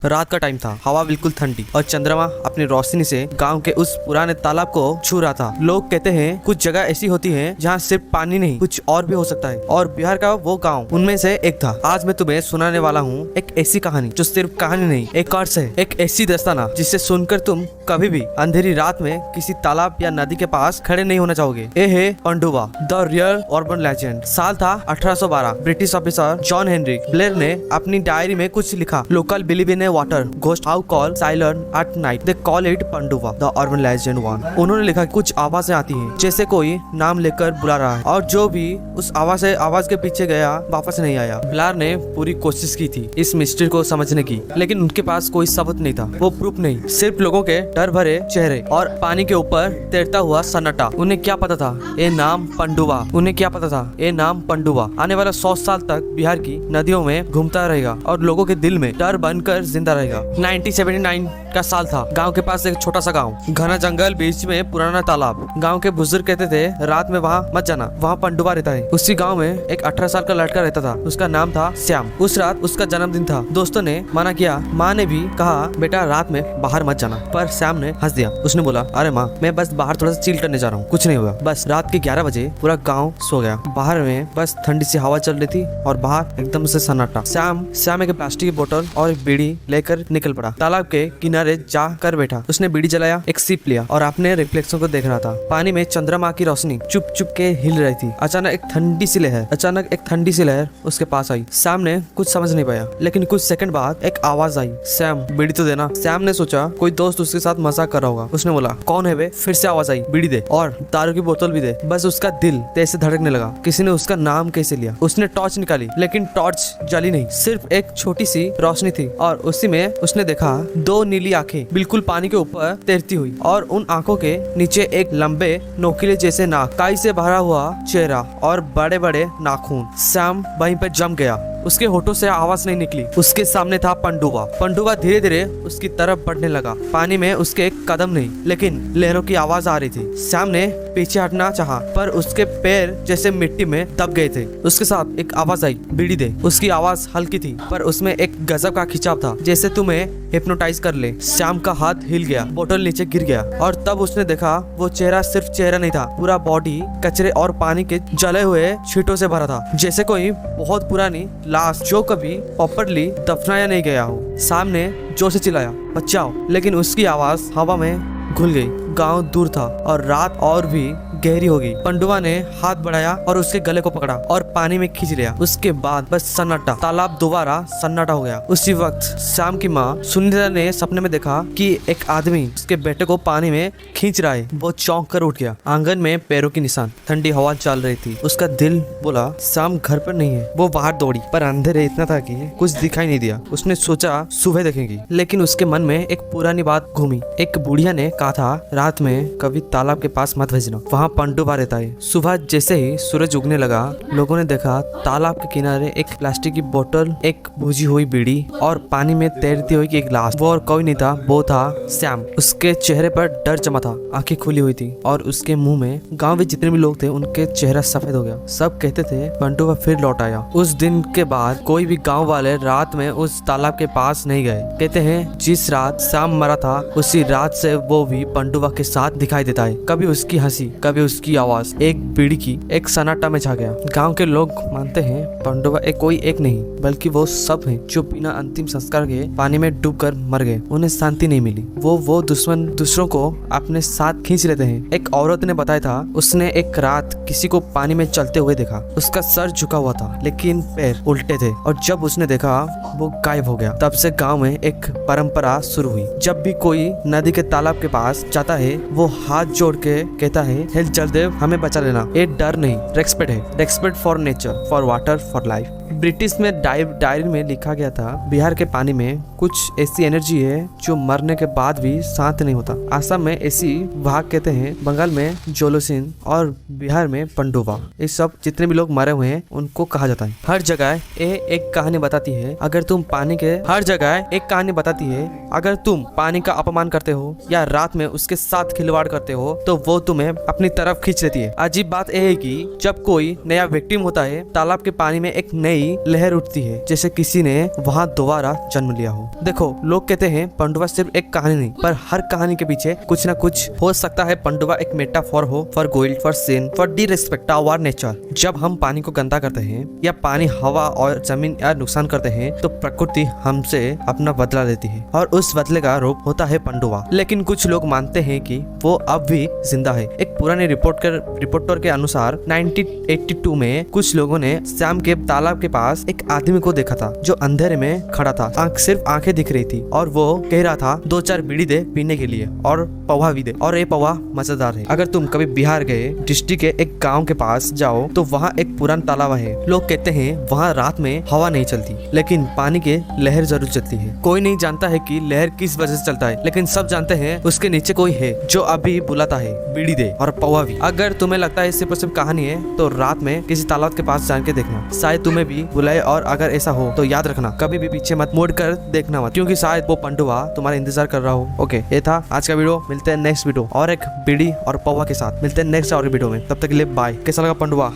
रात का टाइम था। हवा बिल्कुल ठंडी और चंद्रमा अपनी रोशनी से गांव के उस पुराने तालाब को छू रहा था। लोग कहते हैं कुछ जगह ऐसी होती है जहां सिर्फ पानी नहीं कुछ और भी हो सकता है, और बिहार का वो गांव उनमें से एक था। आज मैं तुम्हें सुनाने वाला हूँ एक ऐसी कहानी जो सिर्फ कहानी नहीं, एक अर्थ है, एक ऐसी दस्ताना जिसे सुनकर तुम कभी भी अंधेरी रात में किसी तालाब या नदी के पास खड़े नहीं होना चाहोगे। ये है Pandua, the real urban legend. साल था 1812। British officer John Henry Blair ने अपनी डायरी में कुछ लिखा। Local believe in water ghost how call silent at night, they call it Pandua the urban legend one. उन्होंने लिखा कुछ आवाजें आती हैं जैसे कोई नाम लेकर बुला रहा है, और जो भी उस आवाज के पीछे गया वापस नहीं आया। ब्लेयर ने पूरी कोशिश की थी इस मिस्ट्री को समझने की, लेकिन उनके पास कोई सबूत नहीं था, वो प्रूफ नहीं, सिर्फ लोगों के डर भरे चेहरे और पानी के ऊपर तैरता हुआ सन्नाटा। उन्हें क्या पता था ये नाम पंडुवा, उन्हें क्या पता था ये नाम पंडुवा आने वाला 100 साल तक बिहार की नदियों में घूमता रहेगा और लोगों के दिल में डर बनकर जिंदा रहेगा। 1979 का साल था। गांव के पास एक छोटा सा गांव, घना जंगल, बीच में पुराना तालाब। गांव के बुजुर्ग कहते थे रात में वहाँ मत जाना, वहाँ पंडुवा रहता है। उसी गांव में एक 18 साल का लड़का रहता था, उसका नाम था श्याम। उस रात उसका जन्मदिन था। दोस्तों ने मना किया, माँ ने भी कहा बेटा रात में बाहर मत जाना, पर श्याम ने हंस दिया। उसने बोला अरे माँ मैं बस बाहर थोड़ा सा चिल करने जा रहा हूँ, कुछ नहीं हुआ। बस रात के 11 बजे पूरा गाँव सो गया। बाहर में बस ठंडी सी हवा चल रही थी और बाहर एकदम से सन्नाटा। श्याम एक प्लास्टिक की बोतल और एक बीड़ी लेकर निकल पड़ा। तालाब के किनारे जा कर बैठा। उसने बीड़ी जलाया, एक सिप लिया और अपने रिफ्लेक्शन को देख रहा था। पानी में चंद्रमा की रोशनी चुप चुप के हिल रही थी। अचानक एक ठंडी सी लहर उसके पास आई। श्याम ने कुछ समझ नहीं पाया, लेकिन कुछ सेकंड बाद एक आवाज आई, श्याम बीड़ी तो देना। श्याम ने सोचा कोई दोस्त उसके साथ मजाक कर रहा होगा। उसने बोला कौन है बे? फिर से आवाज आई, बीड़ी दे और दारू की बोतल भी दे। बस उसका दिल तेज से धड़कने लगा। किसी ने उसका नाम कैसे लिया? उसने टॉर्च निकाली, लेकिन टॉर्च जली नहीं, सिर्फ एक छोटी सी रोशनी थी, और उसी में उसने देखा 2 नीली आंखें बिल्कुल पानी के ऊपर तैरती हुई, और उन आंखों के नीचे एक लंबे नोकीले जैसे नाक, काई से भरा हुआ चेहरा और बड़े बड़े नाखून। श्याम वहीं पर जम गया। उसके होठों से आवाज नहीं निकली। उसके सामने था पंडुवा धीरे धीरे उसकी तरफ बढ़ने लगा। पानी में उसके एक कदम नहीं, लेकिन लहरों की आवाज आ रही थी। श्याम ने पीछे हटना चाहा, पर उसके पैर जैसे मिट्टी में दब गए थे। उसके साथ एक आवाज आई, बीड़ी दे। उसकी आवाज हल्की थी, पर उसमें एक गजब का खिंचाव था, जैसे तुम्हें हिप्नोटाइज कर ले। श्याम का हाथ हिल गया, बोतल नीचे गिर गया, और तब उसने देखा वो चेहरा सिर्फ चेहरा नहीं था, पूरा बॉडी कचरे और पानी के जले हुए छींटों से भरा था, जैसे कोई बहुत पुरानी लाश जो कभी प्रॉपर्ली दफनाया नहीं गया हो। सामने जोर से चिल्लाया बचाओ, लेकिन उसकी आवाज हवा में घुल गई। गांव दूर था और रात और भी गहरी हो गई। पंडुवा ने हाथ बढ़ाया और उसके गले को पकड़ा और पानी में खींच लिया। उसके बाद बस सन्नाटा, तालाब दोबारा सन्नाटा हो गया। उसी वक्त श्याम की माँ सुनीता ने सपने में देखा कि एक आदमी उसके बेटे को पानी में खींच रहा है। वो चौंक कर उठ गया। आंगन में पैरों की निशान, ठंडी हवा चल रही थी। उसका दिल बोला श्याम घर पर नहीं है। वो बाहर दौड़ी, पर अंधेरे इतना था कि कुछ दिखाई नहीं दिया। उसने सोचा सुबह देखेंगी, लेकिन उसके मन में एक पुरानी बात घूमी। एक बुढ़िया ने कहा था रात में कभी तालाब के पास मत भेजना, वहाँ पंडुवा रहता है। सुबह जैसे ही सूरज उगने लगा, लोगों ने देखा तालाब के किनारे एक प्लास्टिक की बोतल, एक बुझी हुई बीड़ी और पानी में तैरती हुई एक लाश। वो और कोई नहीं था, वो था श्याम। उसके चेहरे पर डर जमा था, आंखें खुली हुई थी, और उसके मुंह में गांव में जितने भी लोग थे उनके चेहरा सफेद हो गया। सब कहते थे पंडुवा फिर लौट आया। उस दिन के बाद कोई भी गाँव वाले रात में उस तालाब के पास नहीं गए। कहते हैं जिस रात श्याम मरा था, उसी रात से वो भी पंडुवा के साथ दिखाई देता है। कभी उसकी हंसी, कभी उसकी आवाज, एक बीड़ी की एक सन्नाटा में छा गया। गांव के लोग मानते हैं पंडुवा कोई एक नहीं, बल्कि वो सब हैं जो बिना अंतिम संस्कार के पानी में डूबकर मर गए। उन्हें शांति नहीं मिली। वो दुश्मन दूसरों को अपने साथ खींच लेते हैं। एक औरत ने बताया था उसने एक रात किसी को पानी में चलते हुए देखा। उसका सर झुका हुआ था, लेकिन पैर उल्टे थे, और जब उसने देखा वो गायब हो गया। तब से गाँव में एक परंपरा शुरू हुई। जब भी कोई नदी के तालाब के पास जाता है, वो हाथ जोड़ के कहता है हे जलदेव हमें बचा लेना। ये डर नहीं, रेस्पेक्ट है। Respect for nature, for water, for life. British में डायरी में लिखा गया था बिहार के पानी में कुछ ऐसी एनर्जी है जो मरने के बाद भी शांत नहीं होता। आसाम में ऐसी भाग कहते हैं, बंगाल में जोलोसिन और बिहार में पंडुवा। ये सब जितने भी लोग मरे हुए हैं उनको कहा जाता है। हर जगह ये एक कहानी बताती है, अगर तुम पानी का अपमान करते हो या रात में उसके साथ खिलवाड़ करते हो, तो वो तुम्हें अपनी तरफ खींच लेती है। अजीब बात यह है कि जब कोई नया विक्टिम होता है, तालाब के पानी में एक नई ही लहर उठती है जैसे किसी ने वहाँ दोबारा जन्म लिया हो। देखो, लोग कहते हैं पंडुआ सिर्फ एक कहानी नहीं, पर हर कहानी के पीछे कुछ ना कुछ हो सकता है। पंडुआ एक मेटाफोर हो for guilt, for sin, for disrespect our nature. जब हम पानी को गंदा करते हैं या पानी, हवा और जमीन या नुकसान करते हैं तो प्रकृति हमसे अपना बदला लेती है और उस बदले का रूप होता है पंडुआ। लेकिन कुछ लोग मानते हैं कि वो अब भी जिंदा है। एक पुराने रिपोर्टर के अनुसार 1982 में कुछ लोगों ने शाम के तालाब के पास एक आदमी को देखा था जो अंधेरे में खड़ा था। सिर्फ आंखें दिख रही थी और वो कह रहा था 2-4 बीड़ी दे पीने के लिए और पौवा भी दे। और ये पौवा मजेदार है। अगर तुम कभी बिहार गए, डिस्ट्रिक्ट के एक गांव के पास जाओ तो वहाँ एक पुराना तालाब है। लोग कहते हैं वहाँ रात में हवा नहीं चलती, लेकिन पानी के लहर जरूर चलती है। कोई नहीं जानता है कि लहर किस वजह से चलता है, लेकिन सब जानते हैं उसके नीचे कोई है जो अभी बुलाता है बीड़ी दे और पौवा भी। अगर तुम्हें लगता है सिर्फ कहानी है तो रात में किसी तालाब के पास जाके देखना, शायद तुम्हें भी बुलाए। और अगर ऐसा हो तो याद रखना, कभी भी पीछे मत मुड़ कर देखना मत, क्योंकि शायद वो पंडुआ तुम्हारा इंतजार कर रहा हो। ओके, ये था आज का वीडियो। मिलते हैं नेक्स्ट वीडियो और एक बीड़ी और पौवा के साथ। मिलते हैं नेक्स्ट और वीडियो में। तब तक के लिए बाय। कैसा लगा पंडुआ?